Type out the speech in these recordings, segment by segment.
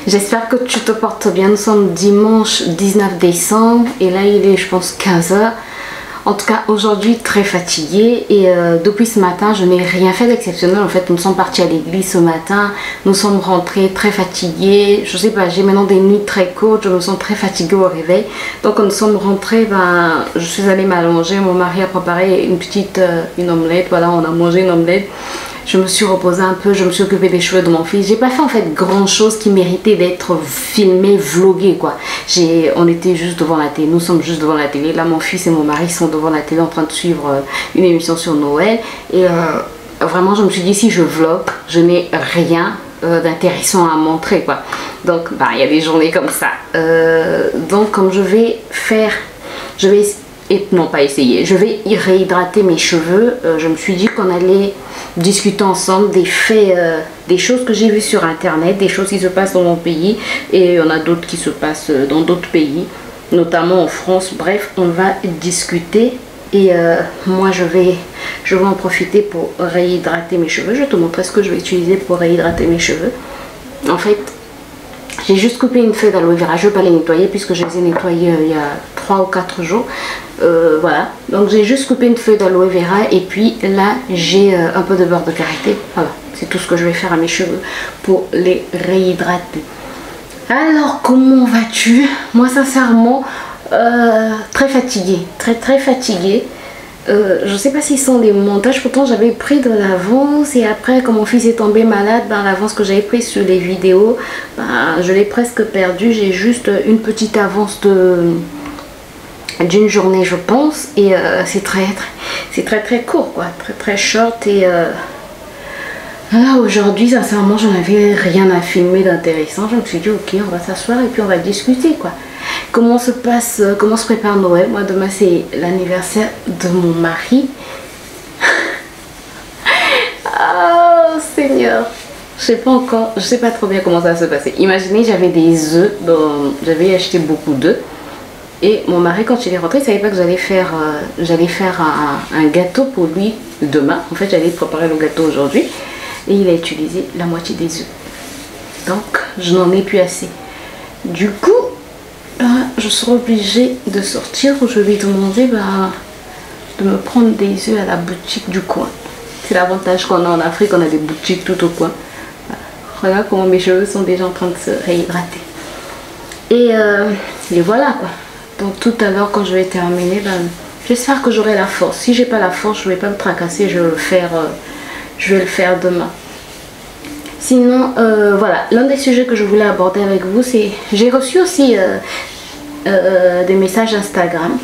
J'espère que tu te portes bien. Nous sommes dimanche 19 décembre et là il est je pense 15 h. En tout cas aujourd'hui très fatiguée et depuis ce matin je n'ai rien fait d'exceptionnel. En fait nous sommes partis à l'église ce matin, nous sommes rentrés très fatigués. Je sais pas, j'ai maintenant des nuits très courtes, je me sens très fatiguée au réveil. Donc quand nous sommes rentrés, je suis allée m'allonger, mon mari a préparé une omelette, voilà, on a mangé une omelette. Je me suis reposée un peu, je me suis occupée des cheveux de mon fils. J'ai pas fait en fait grand chose qui méritait d'être filmé, vlogué quoi. On était juste devant la télé, nous sommes juste devant la télé. Là mon fils et mon mari sont devant la télé en train de suivre une émission sur Noël. Et vraiment je me suis dit si je vlog, je n'ai rien d'intéressant à montrer quoi. Donc il y a des journées comme ça. Donc comme je vais non pas essayer, je vais réhydrater mes cheveux. Je me suis dit qu'on allait discuter ensemble des faits, des choses que j'ai vues sur internet, des choses qui se passent dans mon pays et il y en a d'autres qui se passent dans d'autres pays, notamment en France. Bref, on va discuter et moi je vais en profiter pour réhydrater mes cheveux. Je vais te montrer ce que je vais utiliser pour réhydrater mes cheveux. En fait, j'ai juste coupé une feuille d'aloe vera, je ne vais pas les nettoyer puisque je les ai nettoyées il y a 3 ou 4 jours. Voilà, donc j'ai juste coupé une feuille d'aloe vera et puis là j'ai un peu de beurre de karité. Voilà, c'est tout ce que je vais faire à mes cheveux pour les réhydrater. Alors comment vas-tu? Moi sincèrement très fatiguée, très fatiguée. Je sais pas s'ils sont des montages, pourtant j'avais pris de l'avance et après quand mon fils est tombé malade, l'avance que j'avais prise sur les vidéos, je l'ai presque perdu. J'ai juste une petite avance d'une journée je pense et c'est très court quoi, très short et là aujourd'hui sincèrement j'en avais rien à filmer d'intéressant. Je me suis dit ok, on va s'asseoir et puis on va discuter quoi. Comment se prépare Noël? Moi demain c'est l'anniversaire de mon mari. Oh Seigneur, je sais pas trop bien comment ça va se passer. Imaginez, j'avais des œufs, j'avais acheté beaucoup d'œufs et mon mari quand il est rentré il savait pas que j'allais faire un gâteau pour lui demain. En fait j'allais préparer le gâteau aujourd'hui et il a utilisé la moitié des œufs, donc je n'en ai plus assez. Du coup je serai obligée de sortir où je vais demander de me prendre des œufs à la boutique du coin. C'est l'avantage qu'on a en Afrique, on a des boutiques tout au coin. Voilà. Regarde comment mes cheveux sont déjà en train de se réhydrater. Et voilà quoi. Donc tout à l'heure quand je vais terminer, j'espère que j'aurai la force. Si j'ai pas la force, je vais pas me tracasser, je vais le faire demain. Sinon, voilà, l'un des sujets que je voulais aborder avec vous, c'est... J'ai reçu aussi des messages Instagram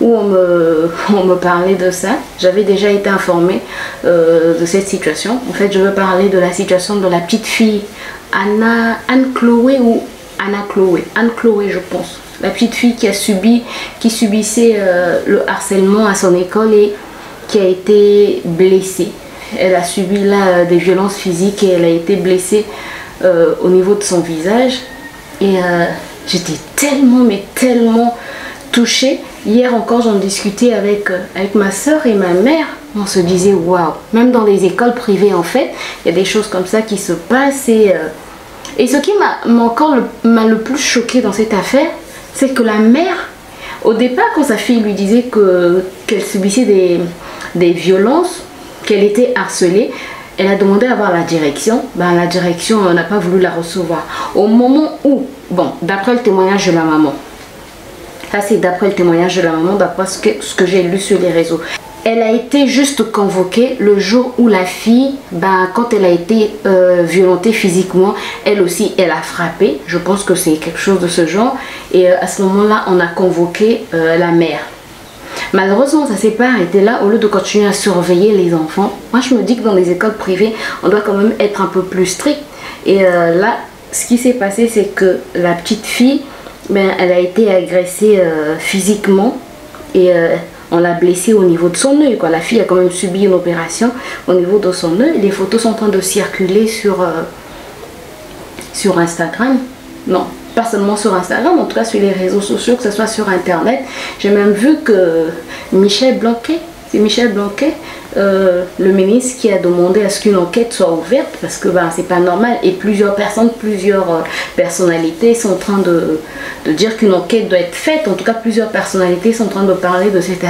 où on me parlait de ça. J'avais déjà été informée de cette situation. En fait, je veux parler de la situation de la petite fille Anne-Chloé je pense. La petite fille qui subissait le harcèlement à son école et qui a été blessée. Elle a subi là des violences physiques et elle a été blessée au niveau de son visage. Et j'étais tellement touchée. Hier encore j'en discutais avec ma soeur et ma mère. On se disait waouh, même dans les écoles privées en fait, il y a des choses comme ça qui se passent. Et ce qui m'a le plus choquée dans cette affaire, c'est que la mère, au départ quand sa fille lui disait qu'elle subissait des violences, qu'elle était harcelée, elle a demandé à voir la direction. La direction n'a pas voulu la recevoir. Au moment où, d'après le témoignage de la maman, ça c'est d'après le témoignage de la maman, d'après ce que j'ai lu sur les réseaux, elle a été juste convoquée le jour où la fille, quand elle a été violentée physiquement, elle aussi, elle a frappé. Je pense que c'est quelque chose de ce genre. Et à ce moment-là, on a convoqué la mère. Malheureusement, ça s'est pas arrêté là. Au lieu de continuer à surveiller les enfants, moi je me dis que dans les écoles privées, on doit quand même être un peu plus strict. Et là, ce qui s'est passé, c'est que la petite fille, elle a été agressée physiquement et on l'a blessée au niveau de son œil. La fille a quand même subi une opération au niveau de son œil. Les photos sont en train de circuler sur Instagram. Non, pas seulement sur Instagram, en tout cas sur les réseaux sociaux, que ce soit sur internet. J'ai même vu que Michel Blanquet, c'est Michel Blanquer, le ministre, qui a demandé à ce qu'une enquête soit ouverte parce que ben, c'est pas normal. Et plusieurs personnes, plusieurs personnalités sont en train de dire qu'une enquête doit être faite. En tout cas, plusieurs personnalités sont en train de parler de cette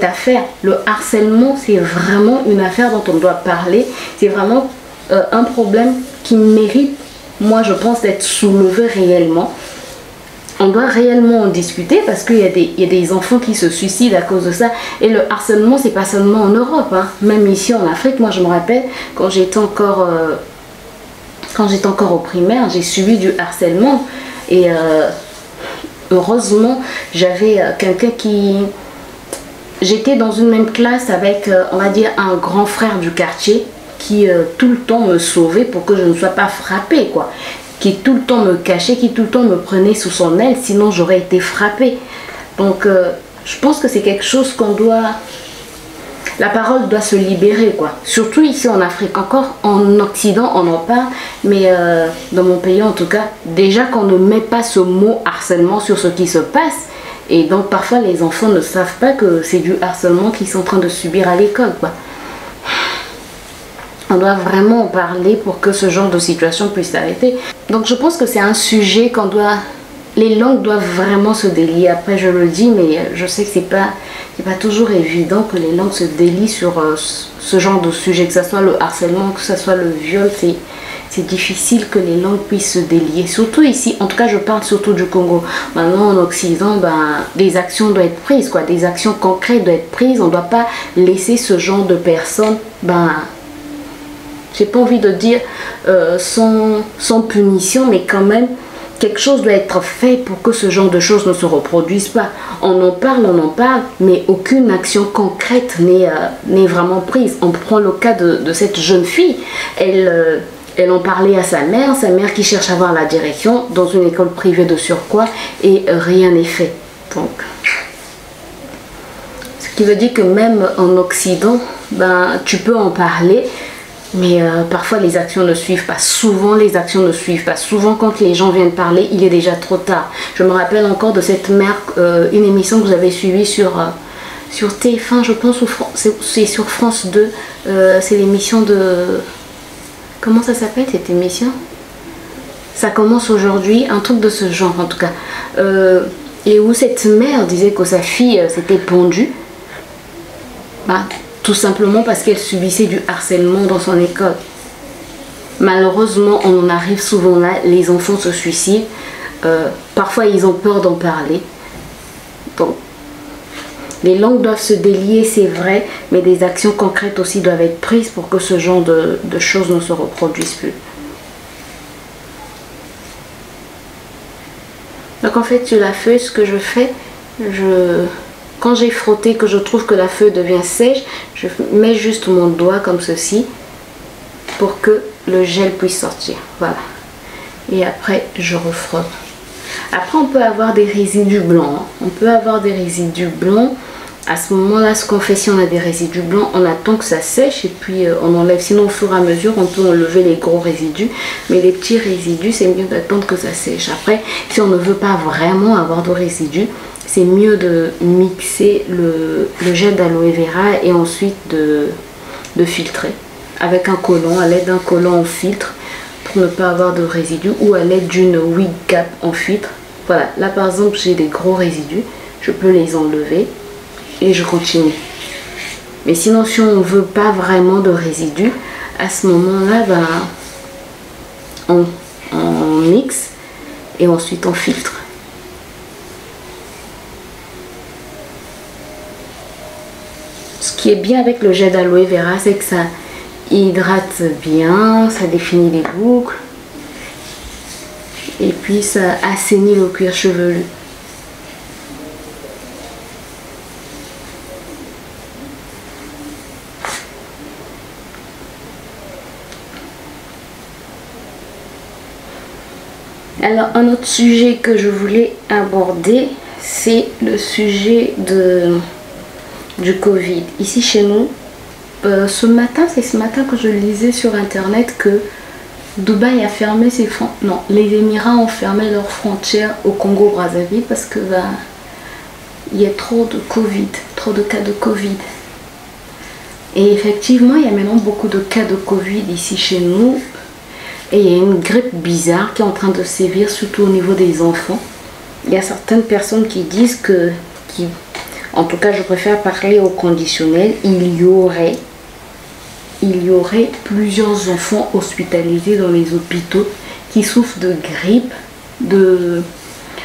affaire. Le harcèlement, c'est vraiment une affaire dont on doit parler. C'est vraiment un problème qui mérite, moi je pense, d'être soulevé réellement. On doit réellement en discuter parce qu'il y a des enfants qui se suicident à cause de ça. Et le harcèlement, c'est pas seulement en Europe, hein. Même ici en Afrique. Moi, je me rappelle, quand j'étais encore au primaire, j'ai subi du harcèlement. Et heureusement, j'avais quelqu'un qui... J'étais dans une même classe avec, on va dire, un grand frère du quartier qui tout le temps me sauvait pour que je ne sois pas frappée, quoi. Qui tout le temps me cachait, qui tout le temps me prenait sous son aile, sinon j'aurais été frappée. Donc je pense que c'est quelque chose qu'on doit... La parole doit se libérer, quoi. Surtout ici en Afrique. Encore en Occident, on en parle, mais dans mon pays en tout cas, déjà qu'on ne met pas ce mot harcèlement sur ce qui se passe. Et donc parfois les enfants ne savent pas que c'est du harcèlement qu'ils sont en train de subir à l'école, quoi. On doit vraiment en parler pour que ce genre de situation puisse s'arrêter. Donc je pense que c'est un sujet qu'on doit... Les langues doivent vraiment se délier. Après je le dis, mais je sais que c'est pas toujours évident que les langues se délient sur ce genre de sujet. Que ce soit le harcèlement, que ce soit le viol, c'est difficile que les langues puissent se délier. Surtout ici, en tout cas je parle surtout du Congo. Maintenant en Occident, ben, des actions doivent être prises, quoi. Des actions concrètes doivent être prises. On ne doit pas laisser ce genre de personnes... Ben, j'ai pas envie de dire sans punition, mais quand même, quelque chose doit être fait pour que ce genre de choses ne se reproduisent pas. On en parle, mais aucune action concrète n'est vraiment prise. On prend le cas de cette jeune fille. Elle en parlait à sa mère qui cherche à avoir la direction dans une école privée de surcroît, et rien n'est fait. Donc, ce qui veut dire que même en Occident, ben, tu peux en parler, mais parfois les actions ne suivent pas. Souvent les actions ne suivent pas. Souvent quand les gens viennent parler, il est déjà trop tard. Je me rappelle encore de cette mère, une émission que j'avais suivie sur TF1, je pense, ou c'est sur France 2. C'est l'émission de... Comment ça s'appelle cette émission? Ça commence aujourd'hui, un truc de ce genre en tout cas. Et où cette mère disait que sa fille s'était pendue. Bah, tout simplement parce qu'elle subissait du harcèlement dans son école. Malheureusement, on en arrive souvent là, les enfants se suicident. Parfois, ils ont peur d'en parler. Donc, les langues doivent se délier, c'est vrai, mais des actions concrètes aussi doivent être prises pour que ce genre de choses ne se reproduisent plus. Donc en fait, sur la feuille, ce que je fais, quand j'ai frotté, que je trouve que la feuille devient sèche, je mets juste mon doigt comme ceci pour que le gel puisse sortir. Voilà. Et après, je refrotte. Après, on peut avoir des résidus blancs. On peut avoir des résidus blancs. À ce moment-là, ce qu'on fait, si on a des résidus blancs, on attend que ça sèche et puis on enlève. Sinon, au fur et à mesure, on peut enlever les gros résidus. Mais les petits résidus, c'est mieux d'attendre que ça sèche. Après, si on ne veut pas vraiment avoir de résidus, c'est mieux de mixer le gel d'aloe vera et ensuite de filtrer avec un collant. À l'aide d'un collant, on filtre pour ne pas avoir de résidus, ou à l'aide d'une wig cap, on filtre. Voilà, là par exemple, j'ai des gros résidus. Je peux les enlever et je continue. Mais sinon, si on ne veut pas vraiment de résidus, à ce moment-là, ben, on mixe et ensuite on filtre. Ce qui est bien avec le gel d'aloe vera, c'est que ça hydrate bien, ça définit les boucles et puis ça assainit le cuir chevelu. Alors un autre sujet que je voulais aborder, c'est le sujet du Covid. Ici chez nous, ce matin que je lisais sur internet que Dubaï a fermé ses frontières. Non, les Émirats ont fermé leurs frontières au Congo-Brazzaville parce que il y a trop de Covid, trop de cas de Covid. Et effectivement, il y a maintenant beaucoup de cas de Covid ici chez nous. Et il y a une grippe bizarre qui est en train de sévir, surtout au niveau des enfants. Il y a certaines personnes qui disent que, en tout cas je préfère parler au conditionnel, il y aurait plusieurs enfants hospitalisés dans les hôpitaux qui souffrent de grippe,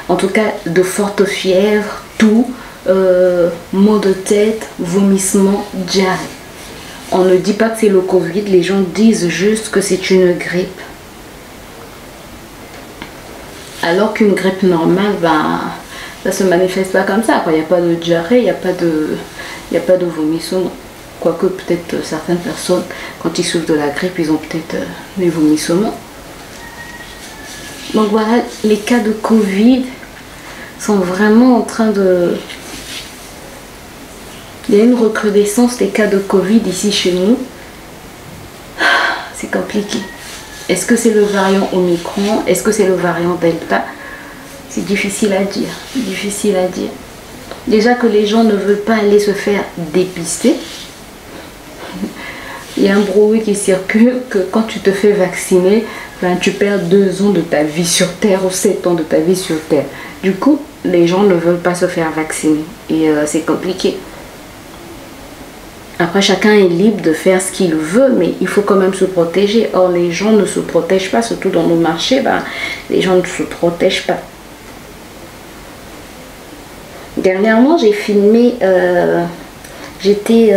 en tout cas de forte fièvre, toux, maux de tête, vomissements, diarrhée. On ne dit pas que c'est le Covid, les gens disent juste que c'est une grippe. Alors qu'une grippe normale, ça se manifeste pas comme ça. Il n'y a pas de diarrhée, il n'y a pas de vomissement. Quoique peut-être certaines personnes, quand ils souffrent de la grippe, ils ont peut-être des vomissements. Donc voilà, les cas de Covid sont vraiment en train de... Il y a une recrudescence des cas de Covid ici chez nous. C'est compliqué. Est-ce que c'est le variant Omicron? Est-ce que c'est le variant Delta? C'est difficile à dire. Difficile à dire. Déjà que les gens ne veulent pas aller se faire dépister. Il y a un bruit qui circule que quand tu te fais vacciner, tu perds 2 ans de ta vie sur Terre ou 7 ans de ta vie sur Terre. Du coup, les gens ne veulent pas se faire vacciner. Et c'est compliqué. Après, chacun est libre de faire ce qu'il veut, mais il faut quand même se protéger. Or, les gens ne se protègent pas, surtout dans nos marchés, les gens ne se protègent pas. Dernièrement, j'ai filmé, j'étais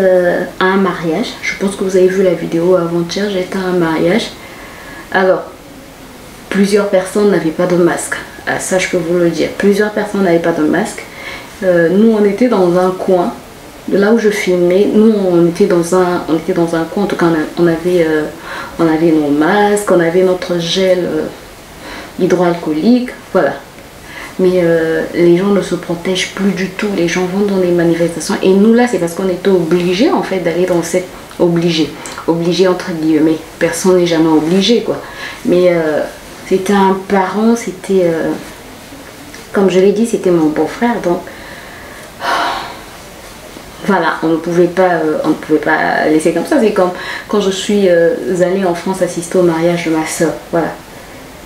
à un mariage. Je pense que vous avez vu la vidéo avant-hier, j'étais à un mariage. Alors, plusieurs personnes n'avaient pas de masque. Ah, ça, je peux vous le dire. Plusieurs personnes n'avaient pas de masque. Nous, on était dans un coin. De là où je filmais, nous on était dans un coin, en tout cas on avait nos masques, on avait notre gel hydroalcoolique, voilà. Mais les gens ne se protègent plus du tout, les gens vont dans les manifestations. Et nous là, c'est parce qu'on était obligés en fait d'aller dans cette... Obligé entre guillemets, personne n'est jamais obligé quoi. Mais c'était un parent, c'était... comme je l'ai dit, c'était mon beau-frère, donc... Voilà, on ne pouvait pas laisser comme ça. C'est comme quand je suis allée en France assister au mariage de ma soeur. Voilà,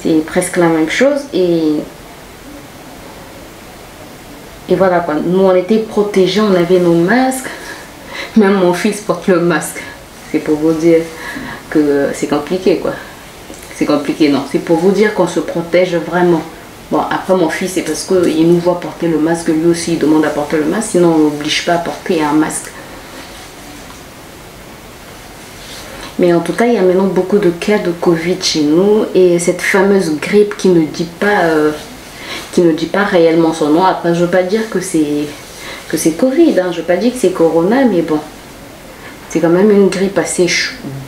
c'est presque la même chose. Et voilà quoi. Nous on était protégés, on avait nos masques. Même mon fils porte le masque. C'est pour vous dire que c'est compliqué quoi. C'est compliqué, non. C'est pour vous dire qu'on se protège vraiment. Bon, après mon fils, c'est parce qu'il nous voit porter le masque, lui aussi il demande à porter le masque, sinon on n'oblige pas à porter un masque. Mais en tout cas, il y a maintenant beaucoup de cas de Covid chez nous et cette fameuse grippe qui ne dit pas réellement son nom. Après, je ne veux pas dire que c'est Covid, hein. Je ne veux pas dire que c'est Corona, mais bon, c'est quand même une grippe assez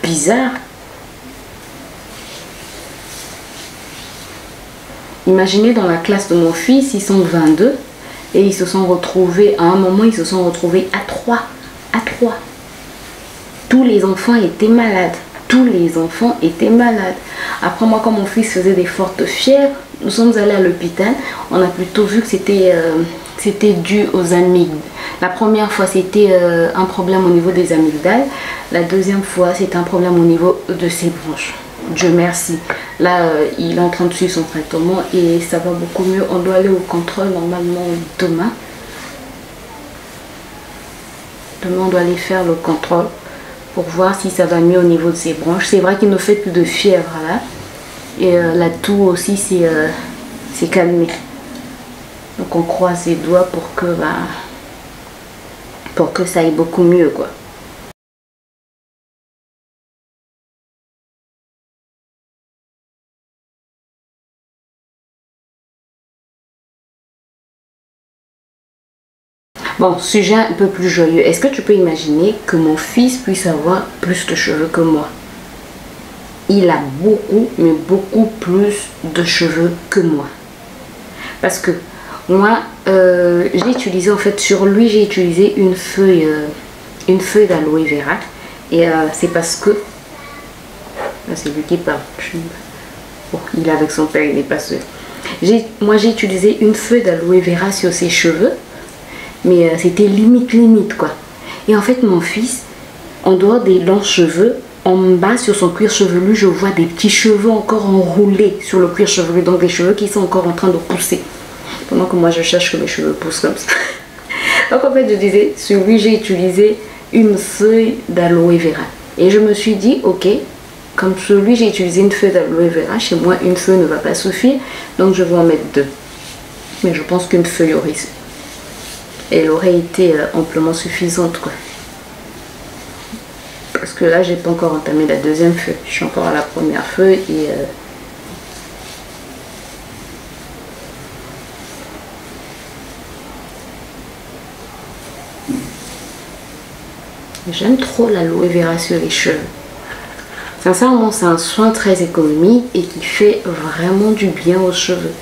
bizarre. Imaginez dans la classe de mon fils, ils sont 22 et ils se sont retrouvés, à un moment, ils se sont retrouvés à 3. À 3. Tous les enfants étaient malades. Tous les enfants étaient malades. Après moi, quand mon fils faisait des fortes fièvres, nous sommes allés à l'hôpital. On a plutôt vu que c'était dû aux amygdales. La première fois, c'était un problème au niveau des amygdales. La deuxième fois, c'était un problème au niveau de ses bronches. Dieu merci. Là, il est en train de suivre son traitement et ça va beaucoup mieux. On doit aller au contrôle normalement demain. Demain, on doit aller faire le contrôle pour voir si ça va mieux au niveau de ses bronches. C'est vrai qu'il ne fait plus de fièvre là. Et la toux aussi, c'est calmé. Donc on croise les doigts pour que ça aille beaucoup mieux quoi. Bon, sujet un peu plus joyeux. Est-ce que tu peux imaginer que mon fils puisse avoir plus de cheveux que moi? Il a beaucoup, mais beaucoup plus de cheveux que moi. Parce que moi, j'ai utilisé, en fait, sur lui, j'ai utilisé une feuille d'aloe vera. Et c'est parce que... Là, c'est lui qui parle. Bon, il est avec son père, il n'est pas seul. Moi, j'ai utilisé une feuille d'aloe vera sur ses cheveux. Mais c'était limite quoi. Et en fait mon fils, en dehors des longs cheveux, en bas sur son cuir chevelu, je vois des petits cheveux encore enroulés sur le cuir chevelu. Donc des cheveux qui sont encore en train de pousser. Pendant que moi je cherche que mes cheveux poussent comme ça. Donc en fait je disais, sur lui j'ai utilisé une feuille d'aloe vera. Et je me suis dit, ok, comme sur lui j'ai utilisé une feuille d'aloe vera, chez moi une feuille ne va pas suffire. Donc je vais en mettre 2. Mais je pense qu'une feuille aurait... Elle aurait été amplement suffisante quoi. Parce que là j'ai pas encore entamé la deuxième feuille. Je suis encore à la première feuille et... J'aime trop l'aloe vera sur les cheveux. Sincèrement, c'est un soin très économique et qui fait vraiment du bien aux cheveux.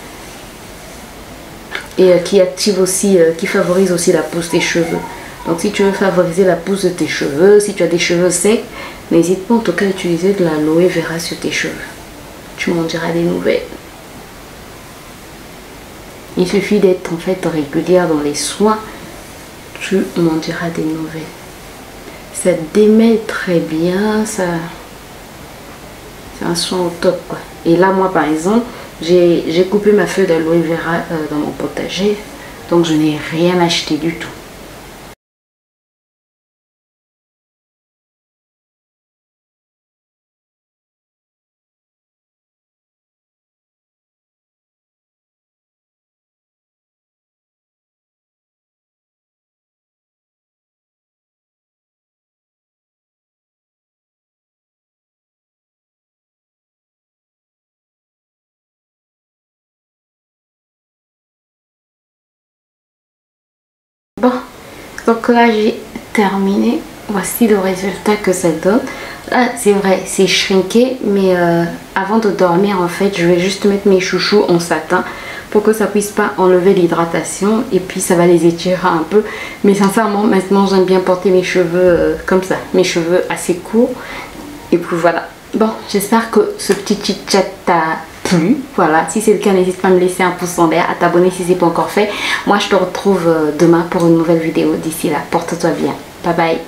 Et qui active aussi, qui favorise aussi la pousse des cheveux. Donc si tu veux favoriser la pousse de tes cheveux, si tu as des cheveux secs, n'hésite pas en tout cas à utiliser de l'aloe vera sur tes cheveux. Tu m'en diras des nouvelles. Il suffit d'être en fait régulière dans les soins. Tu m'en diras des nouvelles. Ça démêle très bien, ça c'est un soin au top quoi. Et là moi par exemple j'ai coupé ma feuille d'aloe vera dans mon potager, donc je n'ai rien acheté du tout. Bon, donc là j'ai terminé. Voici le résultat que ça donne. Là c'est vrai, c'est shrinké, mais avant de dormir en fait je vais juste mettre mes chouchous en satin pour que ça puisse pas enlever l'hydratation et puis ça va les étirer un peu. Mais sincèrement maintenant j'aime bien porter mes cheveux comme ça, mes cheveux assez courts. Et puis voilà. Bon, j'espère que ce petit chit-chat t'a plu. Voilà, si c'est le cas, n'hésite pas à me laisser un pouce en l'air, à t'abonner si c'est pas encore fait. Moi, je te retrouve demain pour une nouvelle vidéo. D'ici là, porte-toi bien. Bye bye.